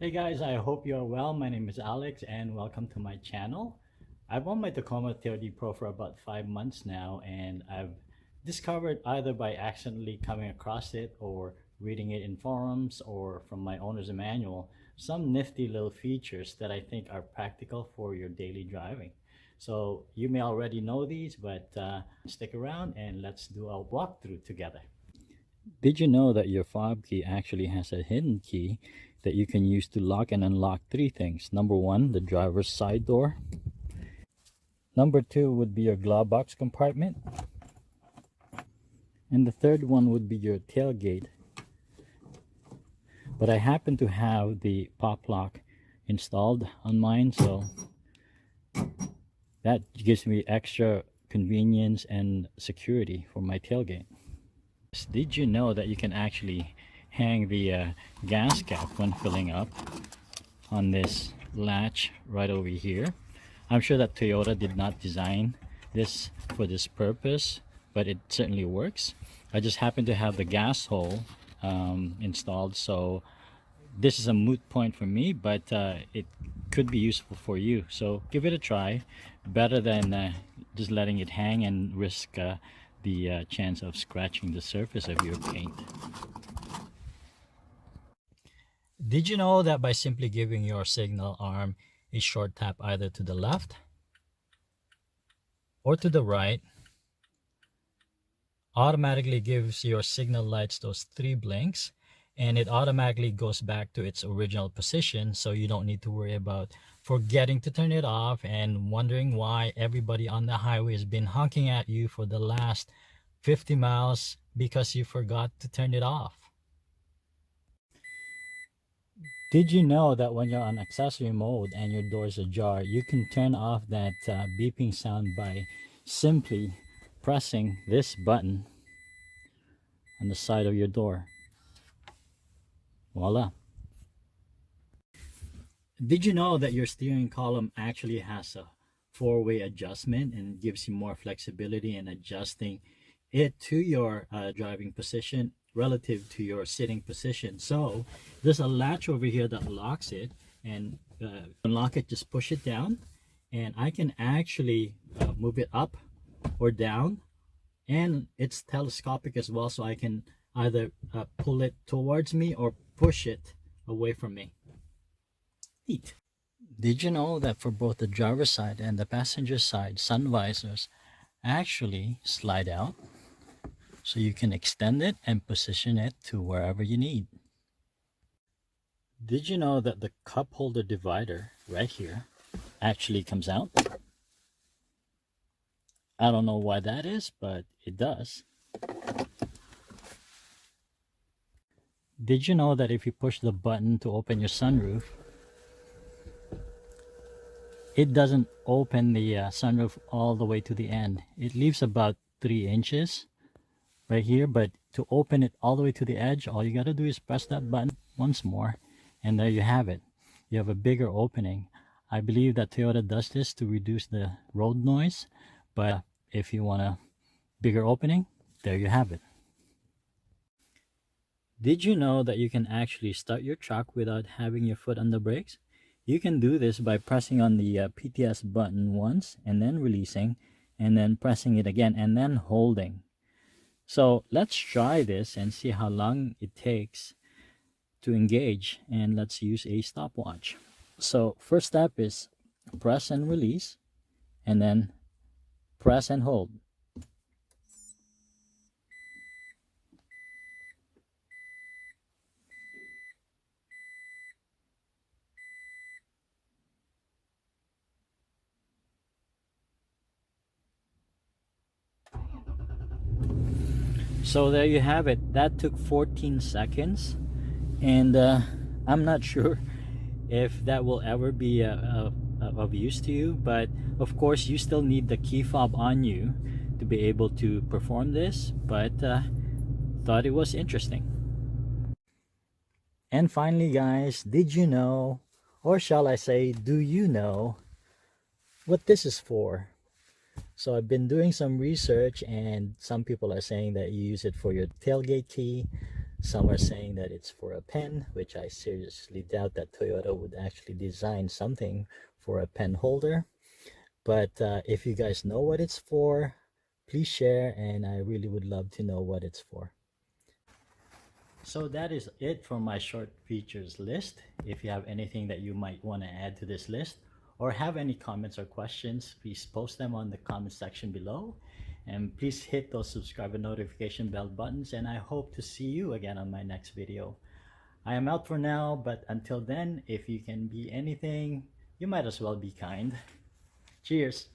Hey guys, I hope you're well. My name is Alex and welcome to my channel. I've owned my Tacoma TRD Pro for about 5 months now, and I've discovered either by accidentally coming across it or reading it in forums or from my owner's manual some nifty little features that I think are practical for your daily driving. So you may already know these, but stick around and let's do a walkthrough together. Did you know that your fob key actually has a hidden key that you can use to lock and unlock three things? Number one, the driver's side door. Number two would be your glove box compartment. And the third one would be your tailgate. But I happen to have the pop lock installed on mine, so that gives me extra convenience and security for my tailgate. Did you know that you can actually hang the gas cap when filling up on this latch right over here? I'm sure that Toyota did not design this for this purpose, but it certainly works. I just happen to have the gas hole installed, so this is a moot point for me, but it could be useful for you. So give it a try. Better than just letting it hang and risk the chance of scratching the surface of your paint. Did you know that by simply giving your signal arm a short tap either to the left or to the right, automatically gives your signal lights those three blinks, and it automatically goes back to its original position, so you don't need to worry about forgetting to turn it off and wondering why everybody on the highway has been honking at you for the last 50 miles because you forgot to turn it off. Did you know that when you're on accessory mode and your doors are ajar, you can turn off that beeping sound by simply pressing this button on the side of your door? Voila. Did you know that your steering column actually has a four-way adjustment and gives you more flexibility in adjusting it to your driving position relative to your sitting position? So there's a latch over here that locks it, and unlock it, just push it down, and I can actually move it up or down, and it's telescopic as well, so I can either pull it towards me or push it away from me. Neat. Did you know that for both the driver's side and the passenger side, sun visors actually slide out, so you can extend it and position it to wherever you need? Did you know that the cup holder divider right here actually comes out? I don't know why that is, but it does. Did you know that if you push the button to open your sunroof, it doesn't open the sunroof all the way to the end? It leaves about 3 inches right here, but to open it all the way to the edge, all you got to do is press that button once more, and there you have it. You have a bigger opening. I believe that Toyota does this to reduce the road noise, but if you want a bigger opening, there you have it. Did you know that you can actually start your truck without having your foot on the brakes? You can do this by pressing on the PTS button once and then releasing, and then pressing it again and then holding. So let's try this and see how long it takes to engage, and let's use a stopwatch. So first step is press and release, and then press and hold. So there you have it. That took 14 seconds, and I'm not sure if that will ever be of use to you, but of course you still need the key fob on you to be able to perform this, but thought it was interesting. And finally, guys, did you know, or shall I say, do you know what this is for? So I've been doing some research, and some people are saying that you use it for your tailgate key. Some are saying that it's for a pen, which I seriously doubt that Toyota would actually design something for a pen holder. But if you guys know what it's for, please share, and I really would love to know what it's for. So that is it for my short features list. If you have anything that you might want to add to this list or have any comments or questions, please post them on the comment section below. And please hit those subscribe and notification bell buttons, and I hope to see you again on my next video. I am out for now, but until then, if you can be anything, you might as well be kind. Cheers!